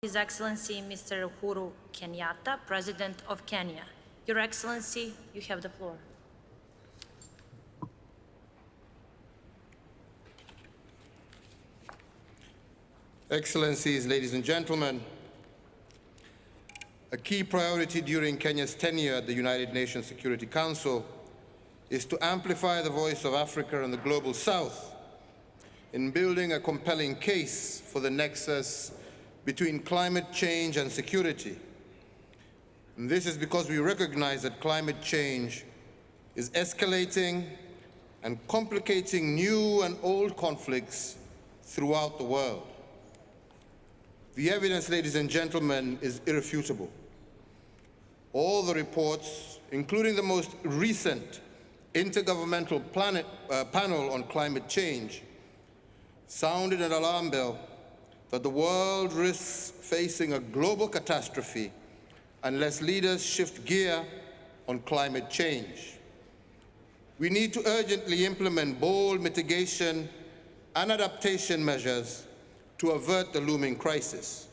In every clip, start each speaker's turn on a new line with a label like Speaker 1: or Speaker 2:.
Speaker 1: His Excellency Mr. Uhuru Kenyatta, President of Kenya. Your Excellency, you have the floor.
Speaker 2: Excellencies, ladies and gentlemen, a key priority during Kenya's tenure at the United Nations Security Council is to amplify the voice of Africa and the Global South in building a compelling case for the nexus between climate change and security. And this is because we recognize that climate change is escalating and complicating new and old conflicts throughout the world. The evidence, ladies and gentlemen, is irrefutable. All the reports, including the most recent Intergovernmental Panel on Climate Change, sounded an alarm bell that the world risks facing a global catastrophe unless leaders shift gear on climate change. We need to urgently implement bold mitigation and adaptation measures to avert the looming crisis.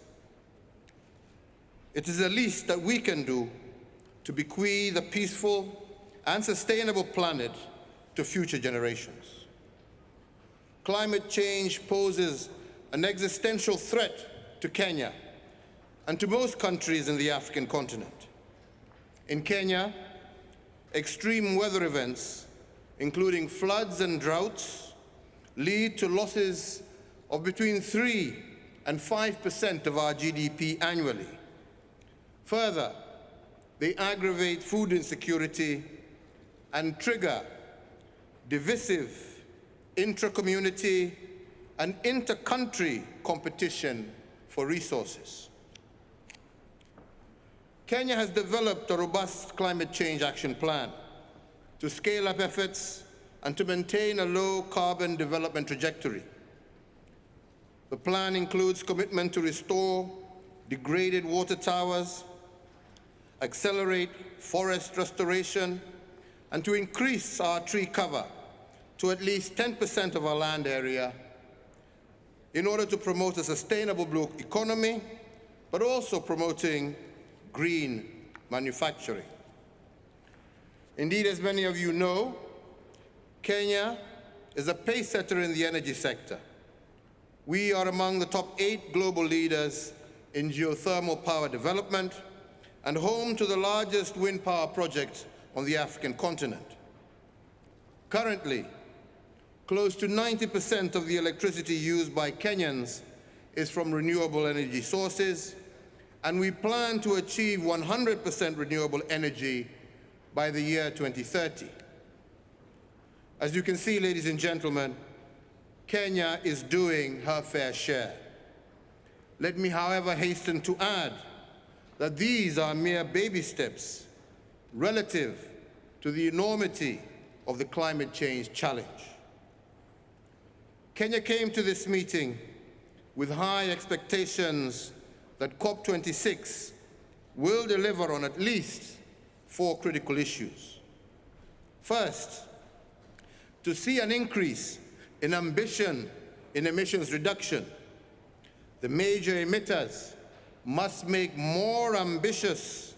Speaker 2: It is the least that we can do to bequeath a peaceful and sustainable planet to future generations. Climate change poses an existential threat to Kenya and to most countries in the African continent. In Kenya, extreme weather events, including floods and droughts, lead to losses of between 3 and 5% of our GDP annually. Further, they aggravate food insecurity and trigger divisive intra-community and inter-country competition for resources. Kenya has developed a robust climate change action plan to scale up efforts and to maintain a low-carbon development trajectory. The plan includes commitment to restore degraded water towers, accelerate forest restoration, and to increase our tree cover to at least 10% of our land area in order to promote a sustainable blue economy, but also promoting green manufacturing. Indeed, as many of you know, Kenya is a pacesetter in the energy sector. We are among the top 8 global leaders in geothermal power development and home to the largest wind power project on the African continent. Currently, close to 90% of the electricity used by Kenyans is from renewable energy sources, and we plan to achieve 100% renewable energy by the year 2030. As you can see, ladies and gentlemen, Kenya is doing her fair share. Let me, however, hasten to add that these are mere baby steps relative to the enormity of the climate change challenge. Kenya came to this meeting with high expectations that COP26 will deliver on at least 4 critical issues. First, to see an increase in ambition in emissions reduction. The major emitters must make more ambitious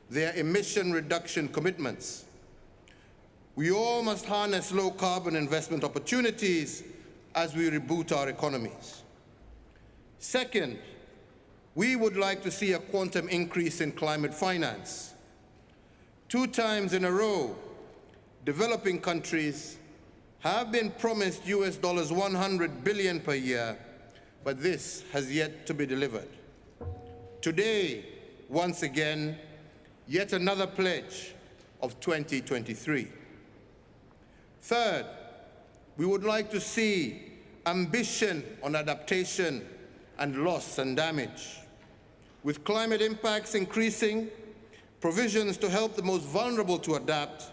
Speaker 2: their emission reduction commitments. We all must harness low-carbon investment opportunities as we reboot our economies. Second, we would like to see a quantum increase in climate finance. 2 times in a row, developing countries have been promised US $100 billion per year, but this has yet to be delivered. Today, once again, yet another pledge of 2023. Third, we would like to see ambition on adaptation and loss and damage. With climate impacts increasing, provisions to help the most vulnerable to adapt,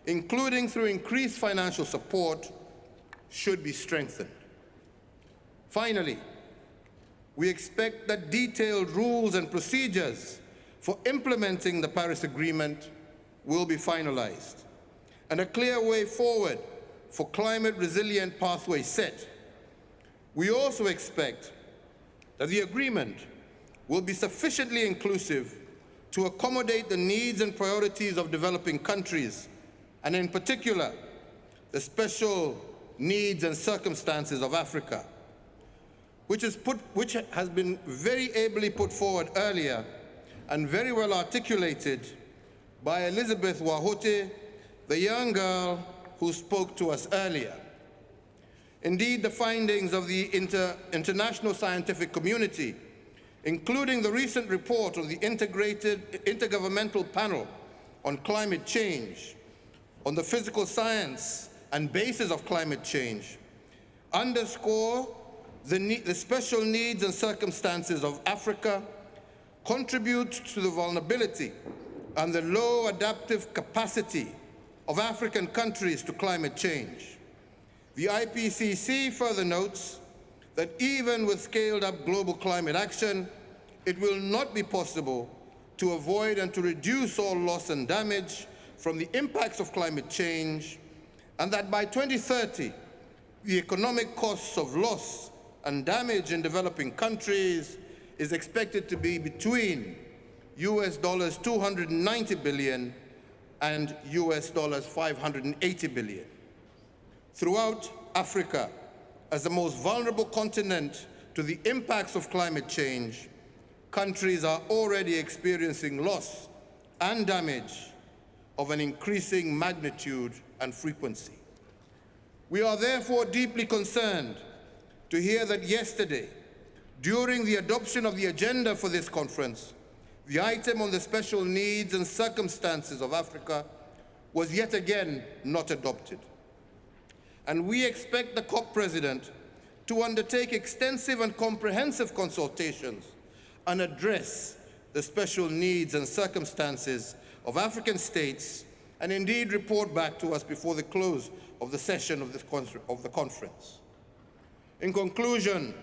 Speaker 2: including through increased financial support, should be strengthened. Finally, we expect that detailed rules and procedures for implementing the Paris Agreement will be finalized, and a clear way forward for climate-resilient pathways set. We also expect that the agreement will be sufficiently inclusive to accommodate the needs and priorities of developing countries, and in particular, the special needs and circumstances of Africa, which has been very ably put forward earlier and very well articulated by Elizabeth Wahote, the young girl who spoke to us earlier. Indeed, the findings of the international scientific community, including the recent report of the Intergovernmental Panel on Climate Change, on the physical science and basis of climate change, underscore the special needs and circumstances of Africa, contribute to the vulnerability and the low adaptive capacity of African countries to climate change. The IPCC further notes that even with scaled-up global climate action, it will not be possible to avoid and to reduce all loss and damage from the impacts of climate change, and that by 2030, the economic costs of loss and damage in developing countries is expected to be between US dollars 290 billion and US dollars 580 billion. Throughout Africa, as the most vulnerable continent to the impacts of climate change, countries are already experiencing loss and damage of an increasing magnitude and frequency. We are therefore deeply concerned to hear that yesterday, during the adoption of the agenda for this conference, the item on the special needs and circumstances of Africa was yet again not adopted. And we expect the COP president to undertake extensive and comprehensive consultations and address the special needs and circumstances of African states, and indeed report back to us before the close of the session of the conference. In conclusion,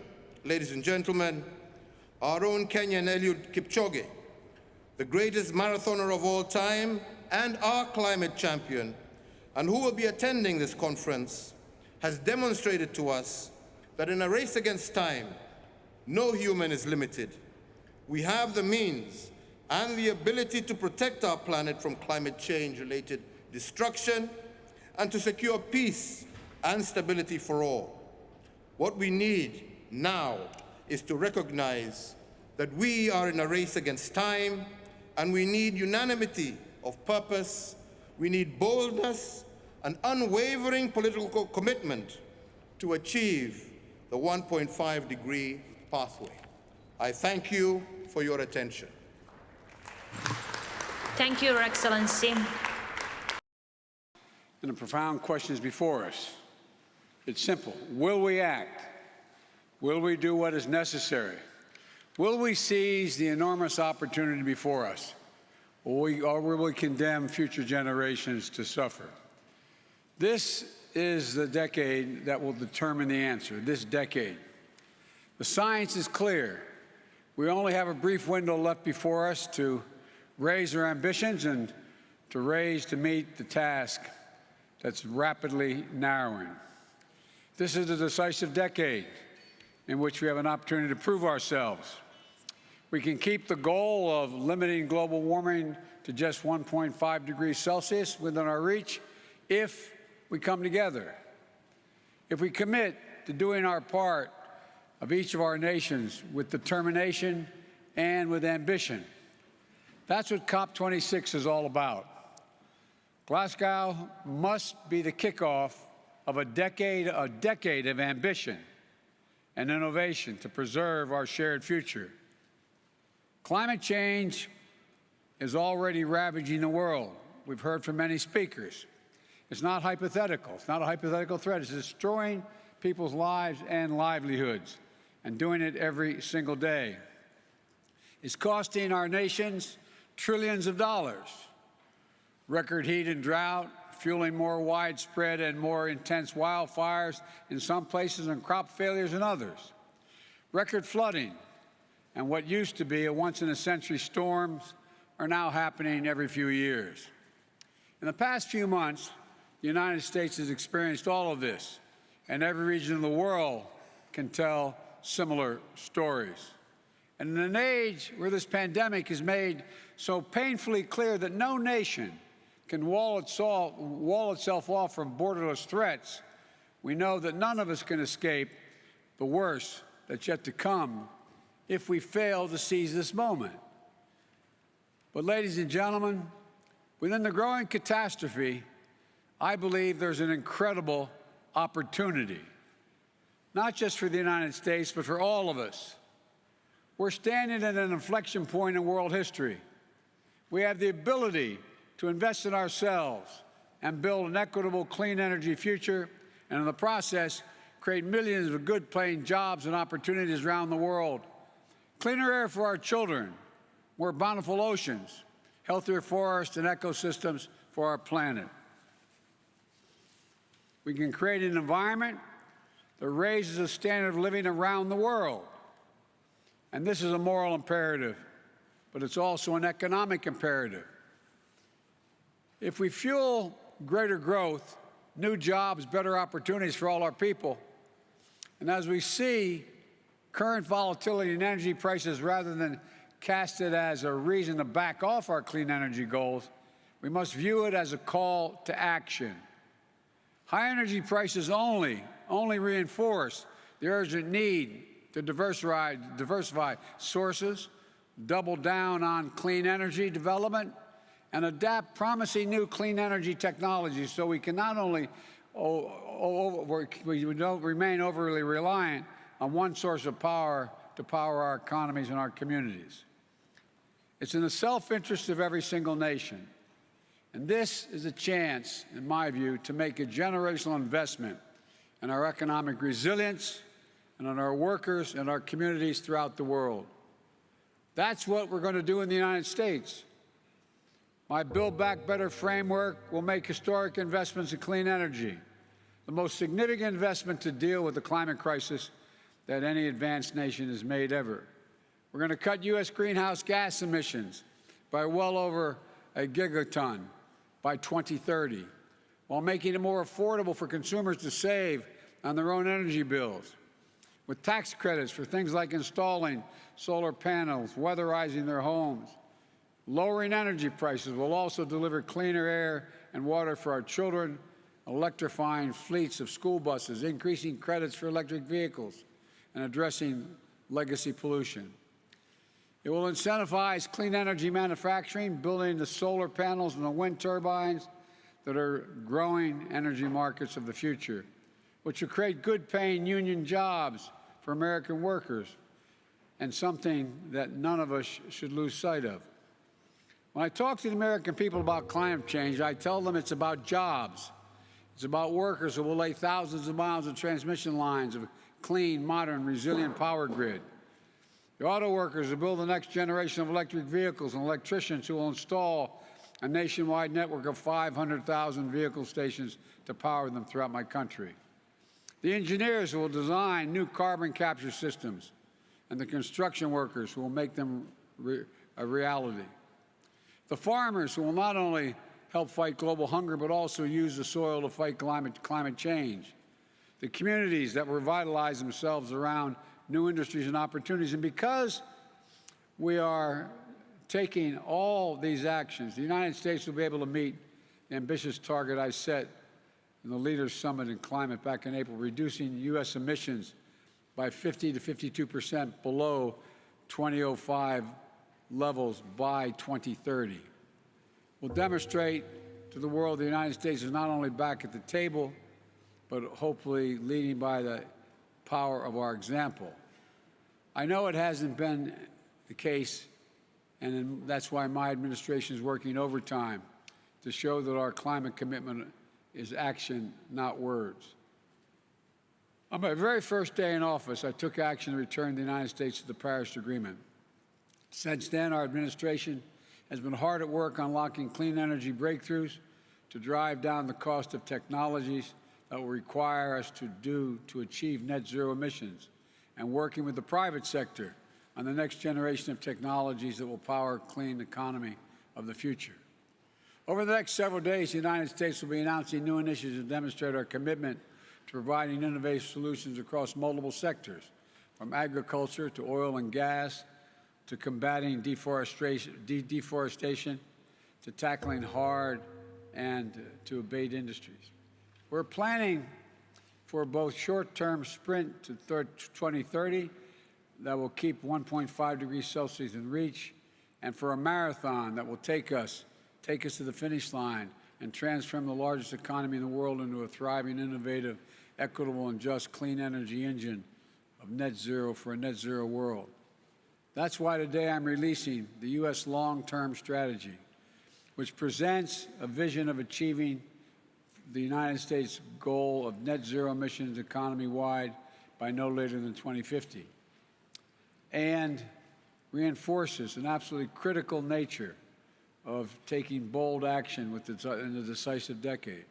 Speaker 2: ladies and gentlemen, our own Kenyan Eliud Kipchoge, the greatest marathoner of all time and our climate champion, and who will be attending this conference, has demonstrated to us that in a race against time, no human is limited. We have the means and the ability to protect our planet from climate change-related destruction and to secure peace and stability for all. What we need now is to recognize that we are in a race against time, and we need unanimity of purpose, we need boldness and unwavering political commitment to achieve the 1.5-degree pathway. I thank you for your attention.
Speaker 1: Thank you, Your Excellency.
Speaker 3: And the profound question is before us. It's simple. Will we act? Will we do what is necessary? Will we seize the enormous opportunity before us? Or will we condemn future generations to suffer? This is the decade that will determine the answer, this decade. The science is clear. We only have a brief window left before us to raise our ambitions and to meet the task that's rapidly narrowing. This is a decisive decade in which we have an opportunity to prove ourselves. We can keep the goal of limiting global warming to just 1.5 degrees Celsius within our reach if we come together. If we commit to doing our part of each of our nations with determination and with ambition. That's what COP26 is all about. Glasgow must be the kickoff of a decade of ambition and innovation to preserve our shared future. Climate change is already ravaging the world. We've heard from many speakers. It's not hypothetical. It's not a hypothetical threat. It's destroying people's lives and livelihoods, and doing it every single day. It's costing our nations trillions of dollars. Record heat and drought, fueling more widespread and more intense wildfires in some places and crop failures in others. Record flooding and what used to be a once-in-a-century storms are now happening every few years. In the past few months, the United States has experienced all of this, and every region of the world can tell similar stories. And in an age where this pandemic has made so painfully clear that no nation can wall itself off from borderless threats, we know that none of us can escape the worst that's yet to come if we fail to seize this moment. But, ladies and gentlemen, within the growing catastrophe, I believe there's an incredible opportunity, not just for the United States, but for all of us. We're standing at an inflection point in world history. We have the ability to invest in ourselves and build an equitable, clean energy future, and in the process, create millions of good-paying jobs and opportunities around the world. Cleaner air for our children, more bountiful oceans, healthier forests and ecosystems for our planet. We can create an environment that raises the standard of living around the world. And this is a moral imperative, but it's also an economic imperative. If we fuel greater growth, new jobs, better opportunities for all our people, and as we see current volatility in energy prices, rather than cast it as a reason to back off our clean energy goals, we must view it as a call to action. High energy prices only reinforce the urgent need to diversify sources, double down on clean energy development, and adapt promising new clean energy technologies so we can not only we don't remain overly reliant on one source of power to power our economies and our communities. It's in the self-interest of every single nation. And this is a chance, in my view, to make a generational investment in our economic resilience and on our workers and our communities throughout the world. That's what we're going to do in the United States. My Build Back Better framework will make historic investments in clean energy, the most significant investment to deal with the climate crisis that any advanced nation has made ever. We're going to cut U.S. greenhouse gas emissions by well over a gigaton by 2030, while making it more affordable for consumers to save on their own energy bills, with tax credits for things like installing solar panels, weatherizing their homes. Lowering energy prices will also deliver cleaner air and water for our children, electrifying fleets of school buses, increasing credits for electric vehicles, and addressing legacy pollution. It will incentivize clean energy manufacturing, building the solar panels and the wind turbines that are growing energy markets of the future, which will create good-paying union jobs for American workers, and something that none of us should lose sight of. When I talk to the American people about climate change, I tell them it's about jobs. It's about workers who will lay thousands of miles of transmission lines of clean, modern, resilient power grid. The auto workers who build the next generation of electric vehicles, and electricians who will install a nationwide network of 500,000 vehicle stations to power them throughout my country. The engineers who will design new carbon capture systems, and the construction workers who will make them a reality. The farmers who will not only help fight global hunger, but also use the soil to fight climate change. The communities that revitalize themselves around new industries and opportunities. And because we are taking all these actions, the United States will be able to meet the ambitious target I set in the Leaders' Summit in Climate back in April, reducing U.S. emissions by 50 to 52% below 2005 levels by 2030. We'll demonstrate to the world the United States is not only back at the table, but hopefully leading by the power of our example. I know it hasn't been the case, and that's why my administration is working overtime to show that our climate commitment is action, not words. On my very first day in office, I took action to return the United States to the Paris Agreement. Since then, our administration has been hard at work unlocking clean energy breakthroughs to drive down the cost of technologies that will require us to achieve net zero emissions, and working with the private sector on the next generation of technologies that will power a clean economy of the future. Over the next several days, the United States will be announcing new initiatives to demonstrate our commitment to providing innovative solutions across multiple sectors, from agriculture to oil and gas, to combating deforestation, to tackling hard and to abate industries. We're planning for both short-term sprint to 2030 that will keep 1.5 degrees Celsius in reach, and for a marathon that will take us to the finish line and transform the largest economy in the world into a thriving, innovative, equitable, and just clean energy engine of net zero for a net zero world. That's why today I'm releasing the U.S. long-term strategy, which presents a vision of achieving the United States goal of net zero emissions economy-wide by no later than 2050, and reinforces an absolutely critical nature of taking bold action in the decisive decade.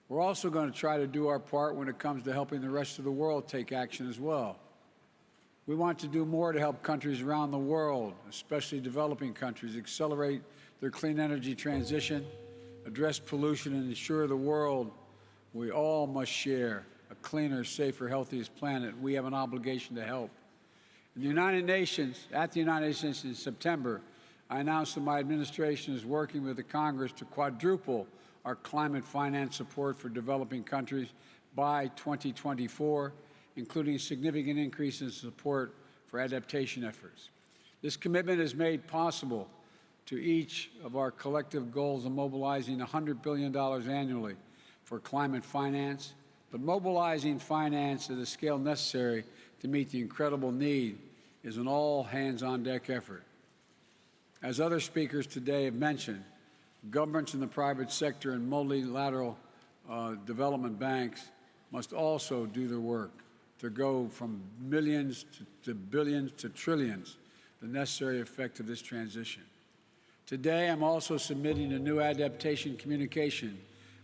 Speaker 3: We're also going to try to do our part when it comes to helping the rest of the world take action as well. We want to do more to help countries around the world, especially developing countries, accelerate their clean energy transition, address pollution, and ensure the world we all must share a cleaner, safer, healthiest planet. We have an obligation to help. At the United Nations in September, I announced that my administration is working with the Congress to quadruple our climate finance support for developing countries by 2024, including significant increases in support for adaptation efforts. This commitment is made possible to each of our collective goals of mobilizing $100 billion annually for climate finance, but mobilizing finance at the scale necessary to meet the incredible need is an all-hands-on-deck effort. As other speakers today have mentioned, governments in the private sector and multilateral development banks must also do their work to go from millions to billions to trillions, the necessary effect of this transition. Today, I'm also submitting a new adaptation communication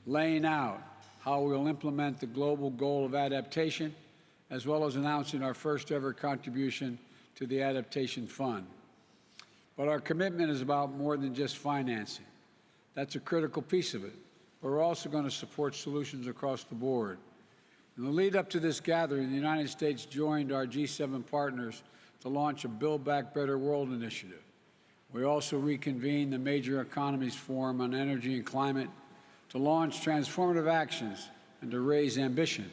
Speaker 3: laying out how we will implement the global goal of adaptation, as well as announcing our first ever contribution to the Adaptation Fund. But our commitment is about more than just financing. That's a critical piece of it. But we're also going to support solutions across the board. In the lead up to this gathering, the United States joined our G7 partners to launch a Build Back Better World initiative. We also reconvened the Major Economies Forum on Energy and Climate to launch transformative actions and to raise ambition.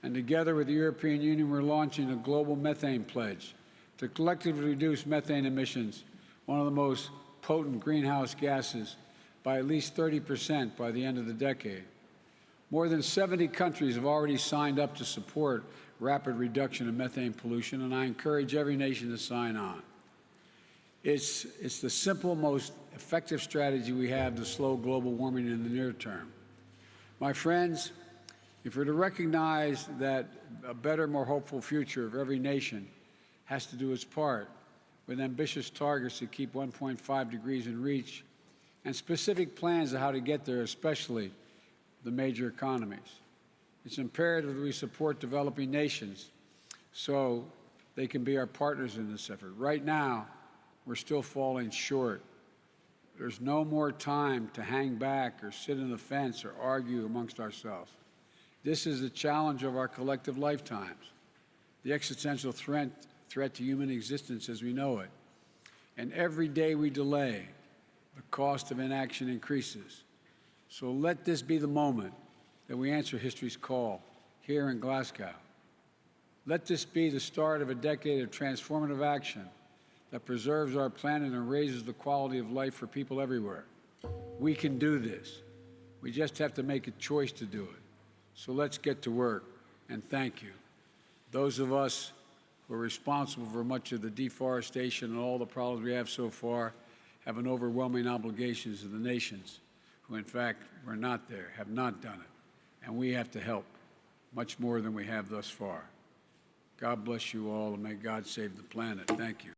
Speaker 3: And together with the European Union, we're launching a global methane pledge to collectively reduce methane emissions, one of the most potent greenhouse gases, by at least 30% by the end of the decade. More than 70 countries have already signed up to support rapid reduction of methane pollution, and I encourage every nation to sign on. It's the simple, most effective strategy we have to slow global warming in the near term. My friends, if we're to recognize that a better, more hopeful future of every nation has to do its part with ambitious targets to keep 1.5 degrees in reach and specific plans of how to get there, especially the major economies. It's imperative that we support developing nations so they can be our partners in this effort. Right now, we're still falling short. There's no more time to hang back or sit on the fence or argue amongst ourselves. This is the challenge of our collective lifetimes, the existential threat to human existence as we know it. And every day we delay, the cost of inaction increases. So let this be the moment that we answer history's call here in Glasgow. Let this be the start of a decade of transformative action that preserves our planet and raises the quality of life for people everywhere. We can do this. We just have to make a choice to do it. So let's get to work, and thank you. Those of us who are responsible for much of the deforestation and all the problems we have so far have an overwhelming obligation to the nations who, in fact, were not there, have not done it. And we have to help much more than we have thus far. God bless you all, and may God save the planet. Thank you.